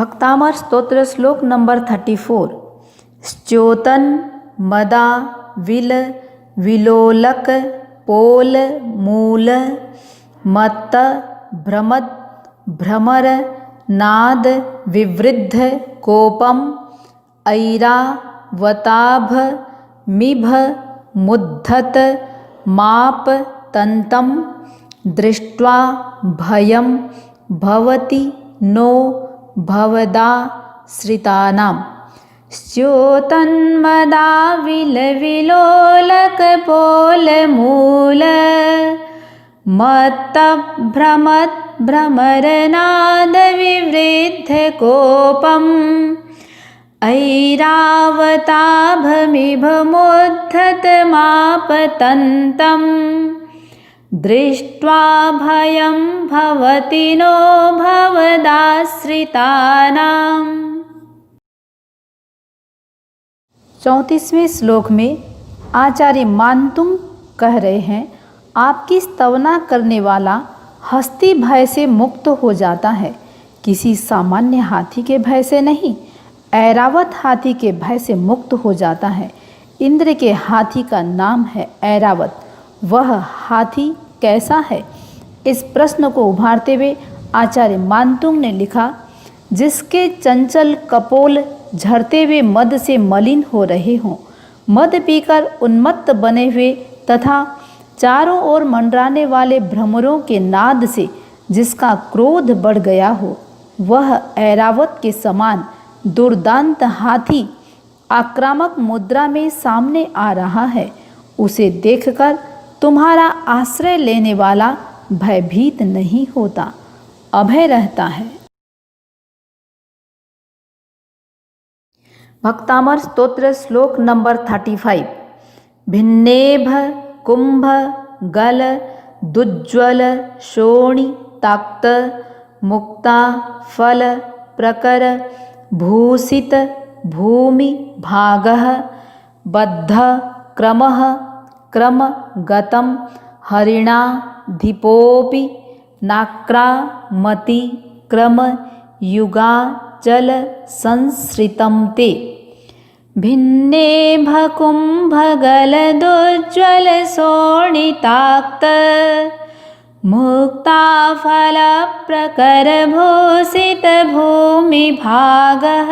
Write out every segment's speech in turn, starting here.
भक्तामर स्तोत्र श्लोक number 34। स्च्योतन मदा will विलोलक पोल मूल मत्त भ्रमद भ्रमर नाद विवृद्ध कोपम ऐरावताभ मिभ मुद्धत माप तंतम दृष्ट्वा भयं भवति नो भवदाश्रितानां। स्च्योतन्मदा विलविलोलकपोलमूल मत्तभ्रमत् भ्रमरनादविवृद्धकोपम् ऐरावताभमिभ मुद्धतमापतन्तं दृष्ट्वा भयं भवति नो भवदाश्रितानाम्। 34वें श्लोक में आचार्य मानतुंग कह रहे हैं, आपकी स्तवना करने वाला हस्ती भय से मुक्त हो जाता है, किसी सामान्य हाथी के भय से नहीं, ऐरावत हाथी के भय से मुक्त हो जाता है। इंद्र के हाथी का नाम है ऐरावत। वह हाथी कैसा है? इस प्रश्न को उभारते हुए आचार्य मानतुंग ने लिखा, जिसके चंचल कपोल झरते हुए मद से मलिन हो रहे हों, मद पीकर उन्मत्त बने हुए तथा चारों ओर मंडराने वाले भ्रमरों के नाद से जिसका क्रोध बढ़ गया हो, वह ऐरावत के समान दुर्दांत हाथी आक्रामक मुद्रा में सामने आ रहा है। उसे देखकर तुम्हारा आश्रय लेने वाला भयभीत नहीं होता, अभय रहता है। भक्तामर स्तोत्र श्लोक नंबर 35। भिन्नेभ कुंभ गल दुज्ज्वल शोणि ताक्त मुक्ता फल प्रकर भूषित भूमि भागः बद्ध क्रमः क्रम गतम हरिणाधिपोपि नाक्रामति क्रम युगाचल संसृतं ते। भिन्नेभकुम्भगलदुज्ज्वल शोणिताक्त मुक्ताफलप्रकरभूषित भूमिभागः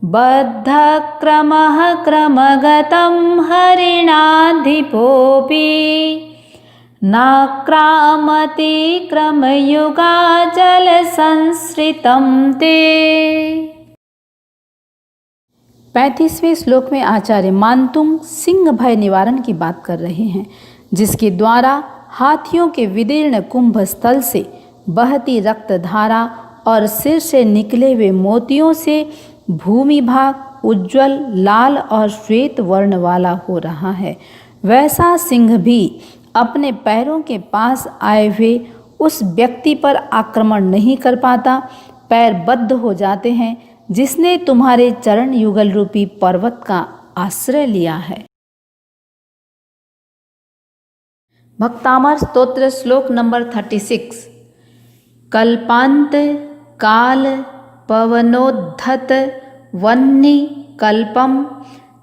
बद्धक्रमः क्रमगतं हरिणाधिपोपि नाक्रामति क्रमयुगाचल संसृतं ते। 35वें श्लोक में आचार्य मानतुंग सिंह भय निवारण की बात कर रहे हैं, जिसके द्वारा हाथियों के विदीर्ण कुंभ स्थल से बहती रक्तधारा और सिर से निकले हुए मोतियों से भूमि भाग उज्ज्वल लाल और श्वेत वर्ण वाला हो रहा है, वैसा सिंह भी अपने पैरों के पास आए हुए उस व्यक्ति पर आक्रमण नहीं कर पाता। पैर बद्ध हो जाते हैं जिसने तुम्हारे चरण युगल रूपी पर्वत का आश्रय लिया है। भक्तामर स्तोत्र श्लोक नंबर 36। कल्पांत काल पवनोद्धत वह्नि कल्पम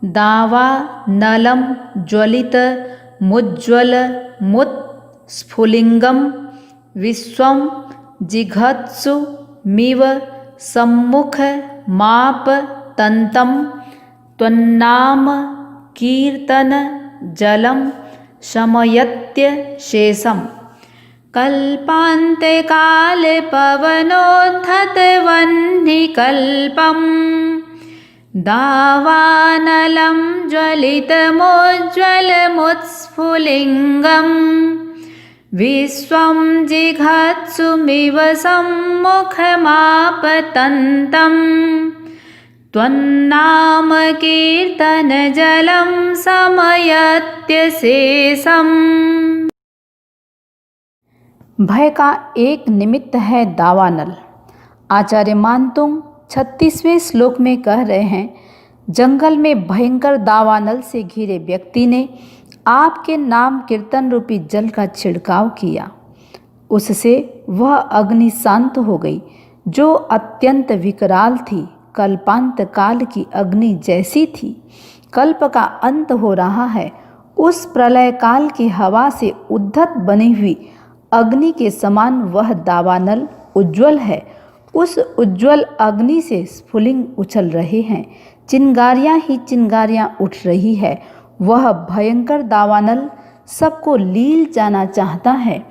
दावा नलम ज्वलित मुज्ज्वल मुत स्फुलिंगम विश्वम जिघत्सु मिव सम्मुख माप तंतम त्वन्नाम कीर्तन जलम शमयत्य शेषम। कल्पान्ते काल पवनोद्धत वह्नि कल्पम दावानलं ज्वलितमुज्ज्वलमुत्स्फुलिङ्गं विश्वं जिघत्सुमिव सम्मुखमापतन्तं त्वन्नाम कीर्तनजलं समयत्यशेषम्। भय का एक निमित्त है दावानल। आचार्य मानतुंग 36वें श्लोक में कह रहे हैं, जंगल में भयंकर दावानल से घिरे व्यक्ति ने आपके नाम कीर्तन रूपी जल का छिड़काव किया, उससे वह अग्नि शांत हो गई। जो अत्यंत विकराल थी, कल्पांत काल की अग्नि जैसी थी। कल्प का अंत हो रहा है। उस प्रलय काल की हवा से उद्धत बनी हुई अग्नि के समान वह दावानल उज्ज्वल है। उस उज्ज्वल अग्नि से स्फुलिंग उछल रहे हैं, चिंगारियां ही चिंगारियां उठ रही है। वह भयंकर दावानल सबको लील जाना चाहता है।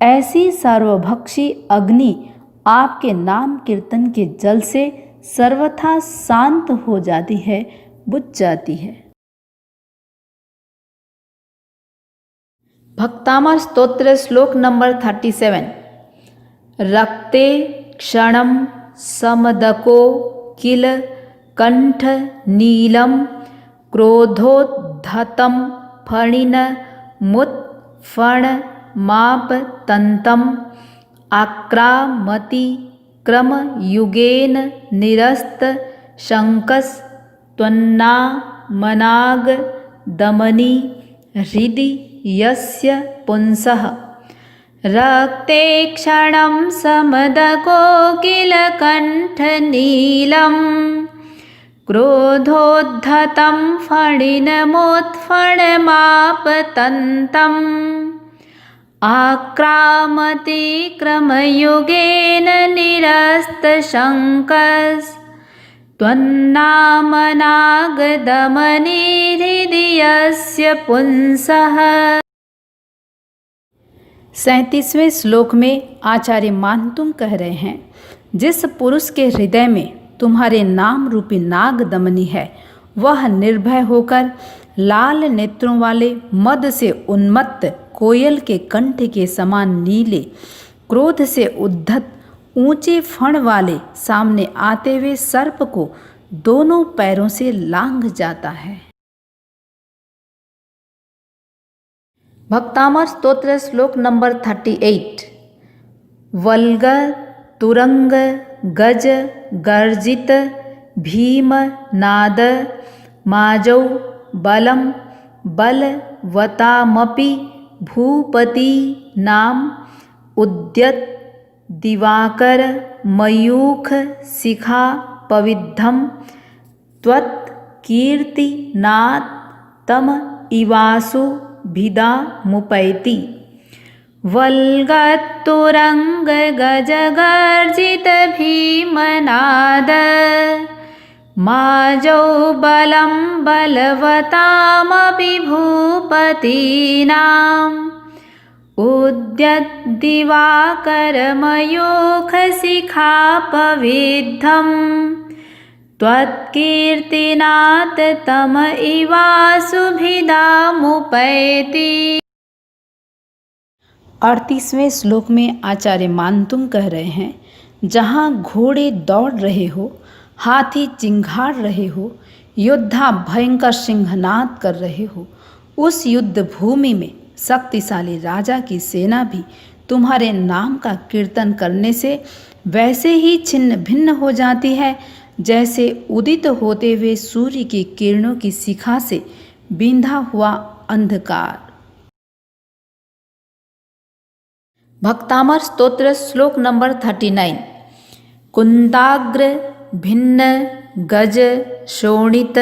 ऐसी सर्वभक्षी अग्नि आपके नाम कीर्तन के जल से सर्वथा शांत हो जाती है, बुझ जाती है। भक्तामर स्तोत्र श्लोक नंबर 37। रक्ते क्षणं समदको किल कंठ नीलम क्रोधोद्धतं फणिन मुत्फण माप तंतम आक्रामति क्रमयुगेन निरस्त शंकस त्वन्नामनाग दमनी हृदि यस्य पुंसः। रक्ते क्षणं समदको किल कंठनीलं क्रोधोद्धतं फणिनमुत्फणमापतन्तम् आक्रामति क्रमयुगेन निरस्तशङ्कस् त्वन्नामनागदमनी हृदि यस्य पुंसः। 37वें श्लोक में आचार्य मानतुंग कह रहे हैं, जिस पुरुष के हृदय में तुम्हारे नाम रूपी नाग दमनी है, वह निर्भय होकर लाल नेत्रों वाले मद से उन्मत्त कोयल के कंठ के समान नीले, क्रोध से उद्धत ऊंचे फण वाले सामने आते हुए सर्प को दोनों पैरों से लांघ जाता है। भक्तामर स्तोत्र श्लोक नंबर 38। वल्ग तुरंग गज गर्जित भीम नाद माजौ बलम बलवतामपि भूपति नाम उद्यत दिवाकर मयूख शिखा पविद्धम त्वत्कीर्तिनाथ तम इवासु भिदा मुपैति। वल्गतुरंग गज गर्जित भीमनाद माजौ बलं बलवतामपि भूपतीनाम् उद्यत दिवाकर मयूख शिखा पविद्धम त्वत्कीर्तिनाथ तम इवासुभिदा मुपैति। 38वें श्लोक में आचार्य मानतुंग कह रहे हैं, जहाँ घोड़े दौड़ रहे हो, हाथी चिंघाड़ रहे हो, योद्धा भयंकर सिंहनाद कर रहे हो, उस युद्ध भूमि में शक्तिशाली राजा की सेना भी तुम्हारे नाम का कीर्तन करने से वैसे ही छिन्न भिन्न हो जाती है, जैसे उदित होते हुए सूर्य की किरणों की शिखा से बिंधा हुआ अंधकार। भक्तामर स्तोत्र श्लोक नंबर 39। कुंदाग्र भिन्न गज शोणित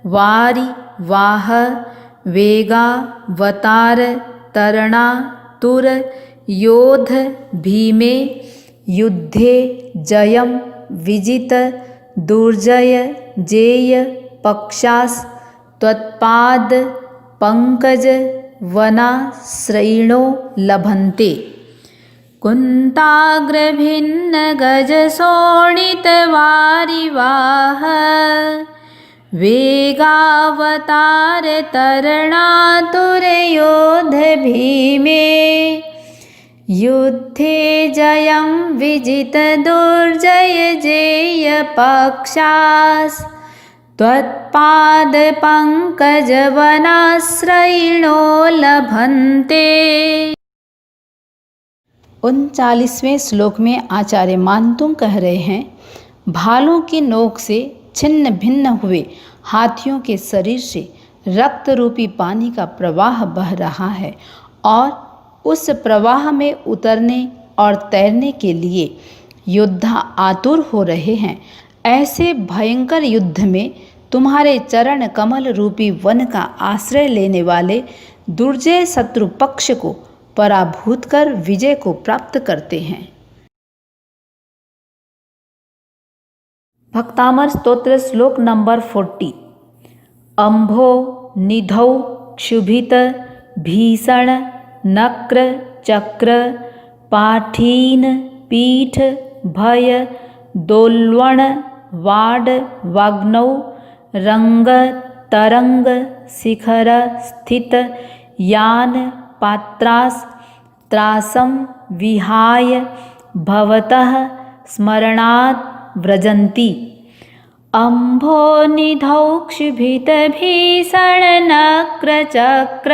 वारि वाह वेगावतार तरणा तुर योध भीमे युद्धे जयम विजित दुर्जय जेय पक्षास त्वत्पाद पंकज वनाश्रयिणो लभन्ते। कुंताग्रभिन्न गज शोणित वारिवाह वेगावतार तरणातुर योध भीमे युद्धे जयं विजित दुर्जय जेय पक्षास त्वत्पाद पंकज वनाश्रयिणो लभन्ते। 39वें श्लोक में आचार्य मानतुंग कह रहे हैं, भालों की नोक से छिन्न भिन्न हुए हाथियों के शरीर से रक्त रूपी पानी का प्रवाह बह रहा है और उस प्रवाह में उतरने और तैरने के लिए योद्धा आतुर हो रहे हैं। ऐसे भयंकर युद्ध में तुम्हारे चरण कमल रूपी वन का आश्रय लेने वाले दुर्जय शत्रु पक्ष को पराभूत कर विजय को प्राप्त करते हैं। भक्तामर स्तोत्र श्लोक नंबर 40। अंभो निधौ क्षुभित भीषण नक्र चक्र पाठीन पीठ भय दोल्वण वाड वाग्नौ रंग तरंग शिखर स्थित यान पात्रास त्रासम विहाय भवतः स्मरणात् व्रजन्ति। अंभो निधौ क्षुभित भीषण नक्र चक्र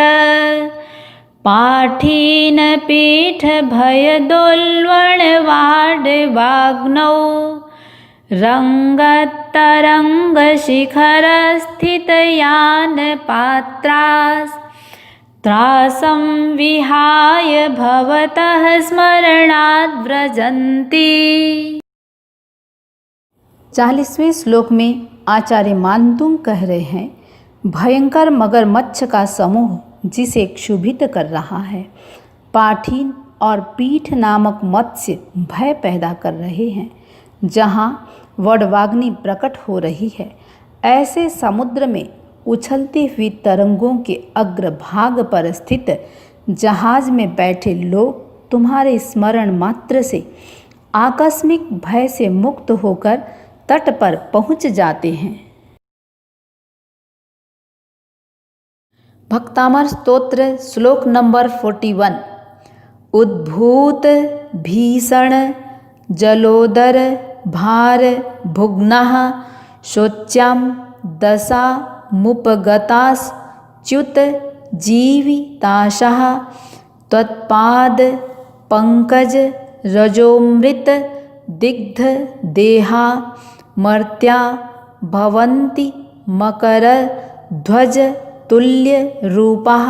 पाठीन पीठ भय दोल्वण वाड वाग्नौ रंग तरंग शिखर स्थित यान पात्रास त्रासं विहाय भवतः स्मरणात् व्रजन्ति। 40वें श्लोक में आचार्य मानतुंग कह रहे हैं, भयंकर मगरमच्छ का समूह जिसे क्षुभित कर रहा है, पाठीन और पीठ नामक मत्स्य भय पैदा कर रहे हैं। जहाँ वडवाग्नि प्रकट हो रही है, ऐसे समुद्र में उछलती हुई तरंगों के अग्रभाग पर स्थित जहाज में बैठे लोग तुम्हारे स्मरण मात्र से आकस्मिक भय से मुक्त होकर तट पर पहुंच जाते हैं। भक्तामर स्तोत्र श्लोक नंबर 41। उद्भूत भीषण जलोदर भार भुग्नः शोच्यां दशा मुपगताश्च्युत जीविताशः त्वत्पाद पंकज रजोमृत दिग्ध देहा मर्त्या भवन्ति मकर ध्वज तुल्य रूपः।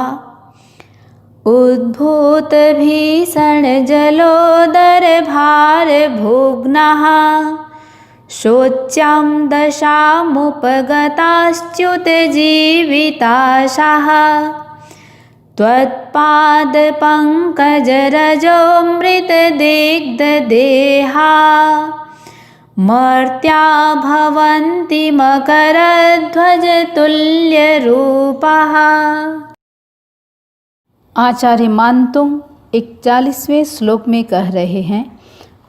उद्भूत भीषण जलोदर भार भुग्नः शोच्यां दशामुपगताश्च्युत जीविताशः त्वत्पाद पंकज रजोमृत दिग्ध देहा मर्त्या भवन्ति मकर ध्वज तुल्य रूपः। आचार्य मानतुंग 41वें श्लोक में कह रहे हैं,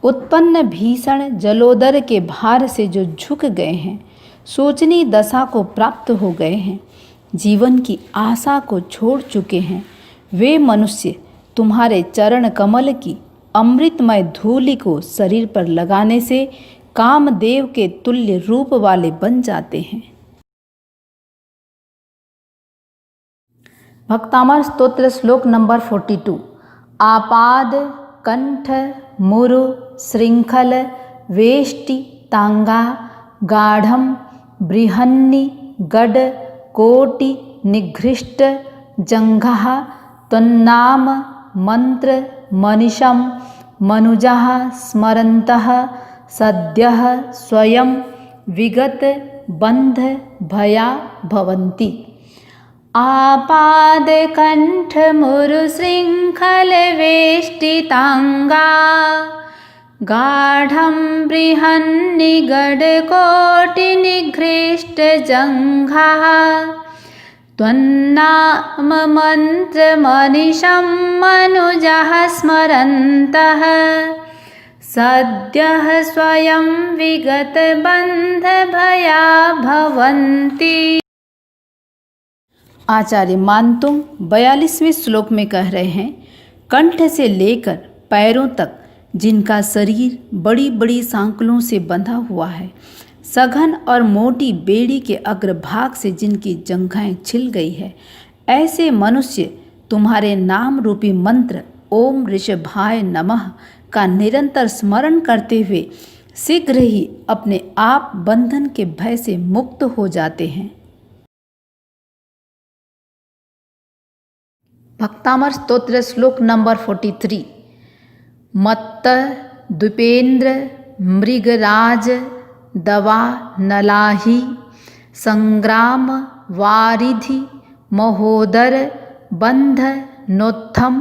उत्पन्न भीषण जलोदर के भार से जो झुक गए हैं, सोचनी दशा को प्राप्त हो गए हैं, जीवन की आशा को छोड़ चुके हैं, वे मनुष्य तुम्हारे चरण कमल की अमृतमय धूलि को शरीर पर लगाने से कामदेव के तुल्य रूप वाले बन जाते हैं। भक्तामर स्तोत्र श्लोक नंबर 42। आपाद कंठ मुरु श्रृंखल वेष्टि तांगा गाढ़म बृहन्नि गड कोटि निघृष्ट जंघः त्वन्नाम मंत्र मनिषं मनुजः स्मरन्तः सद्यः स्वयं विगत बंध भया भवन्ति। आपाद कंठ मुरु श्रृंखल वेष्टितांगा गाढ़ं बृहन्नि गड कोटि निघृष्ट जंघः त्वन्नाम मंत्र मनिषं मनुजः स्मरन्तः सद्यः स्वयं विगत बंध भया भवन्ति। आचार्य मानतुंग 42वें श्लोक में कह रहे हैं, कंठ से लेकर पैरों तक जिनका शरीर बड़ी बड़ी सांकलों से बंधा हुआ है, सघन और मोटी बेड़ी के अग्रभाग से जिनकी जंघाएं छिल गई है, ऐसे मनुष्य तुम्हारे नाम रूपी मंत्र ओम ऋषभाय नमः का निरंतर स्मरण करते हुए शीघ्र ही अपने आप बंधन के भय से मुक्त हो जाते हैं। भक्तामर स्तोत्र श्लोक नंबर 43। मत्त द्विपेंद्र मृगराज दवा नलाही संग्राम वारिधि महोदर बंध नोत्थम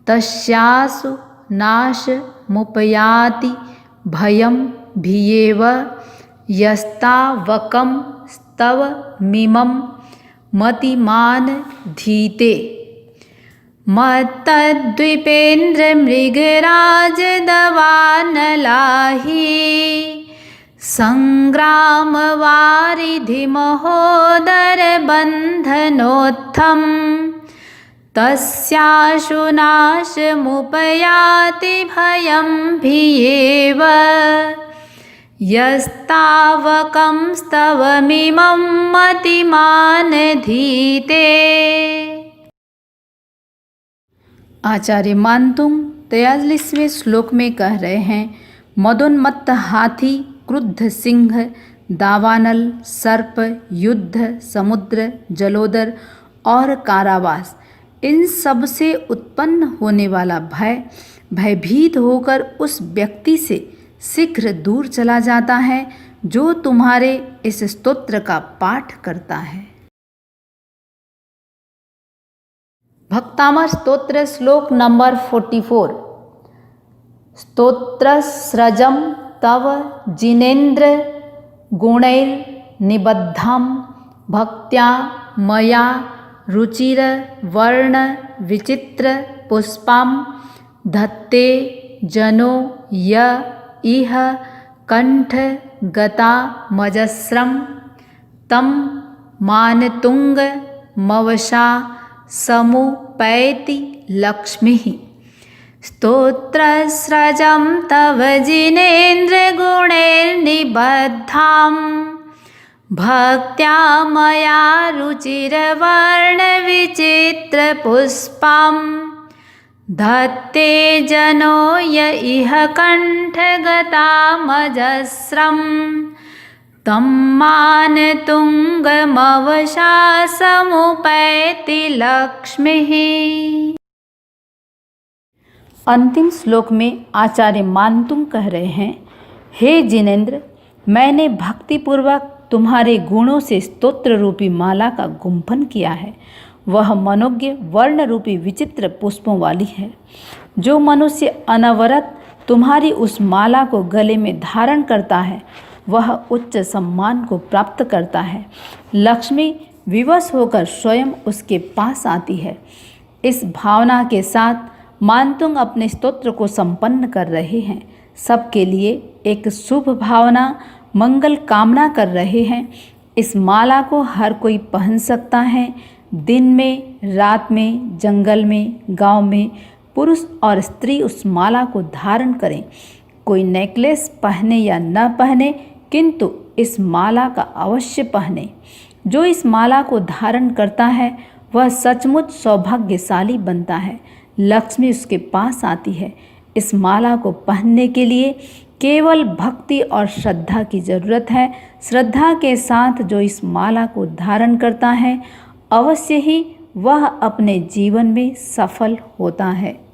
तस्यासु नाश मुपयाति भयं भियेव यस्तावकं स्तव मिमं मतिमान धीते। मत्तद्विपेन्द्र मृगराज दवानलाही संग्राम वारिधि महोदर बंधनोत्थम तस्याशु नाशमुपयाति भयं भियेव यस्तावकं स्तवमिमं मतिमान धीते। आचार्य मानतुंग 43वें श्लोक में कह रहे हैं, मदोन्मत्त हाथी, क्रुद्ध सिंह, दावानल, सर्प, युद्ध, समुद्र, जलोदर और कारावास, इन सब से उत्पन्न होने वाला भय भयभीत होकर उस व्यक्ति से शीघ्र दूर चला जाता है जो तुम्हारे इस स्तोत्र का पाठ करता है। भक्तामर स्तोत्र श्लोक नंबर 44। स्तोत्रस्रजं तव जिनेन्द्र गुणैर्निबद्धं भक्त्या मया रुचिर वर्ण विचित्र पुष्पं धत्ते जनो य इह कंठ गता मजस्रं तं मानतुंग मवशा समुपैति लक्ष्मीः। स्तोत्रस्रजं तव जिनेन्द्र गुणैर्निबद्धां भक्त्या मया रुचिरवर्ण विचित्र पुष्पं धत्ते जनो य इह कंठगतामजस्रं तं मानतुंगमवशा समुपैति लक्ष्मीः। अंतिम श्लोक में आचार्य मानतुंग कह रहे हैं, हे जिनेन्द्र, मैंने भक्तिपूर्वक तुम्हारे गुणों से स्तोत्र रूपी माला का गुंफन किया है। वह मनोज्ञ वर्ण रूपी विचित्र पुष्पों वाली है। जो मनुष्य अनवरत तुम्हारी उस माला को गले में धारण करता है वह उच्च सम्मान को प्राप्त करता है। लक्ष्मी विवश होकर स्वयं उसके पास आती है। इस भावना के साथ मानतुंग अपने स्तोत्र को संपन्न कर रहे हैं। सबके लिए एक शुभ भावना मंगल कामना कर रहे हैं। इस माला को हर कोई पहन सकता है। दिन में, रात में, जंगल में, गांव में पुरुष और स्त्री उस माला को धारण करें। कोई नेकलेस पहने या न पहने, किंतु इस माला का अवश्य पहने। जो इस माला को धारण करता है वह सचमुच सौभाग्यशाली बनता है। लक्ष्मी उसके पास आती है। इस माला को पहनने के लिए केवल भक्ति और श्रद्धा की जरूरत है। श्रद्धा के साथ जो इस माला को धारण करता है अवश्य ही वह अपने जीवन में सफल होता है।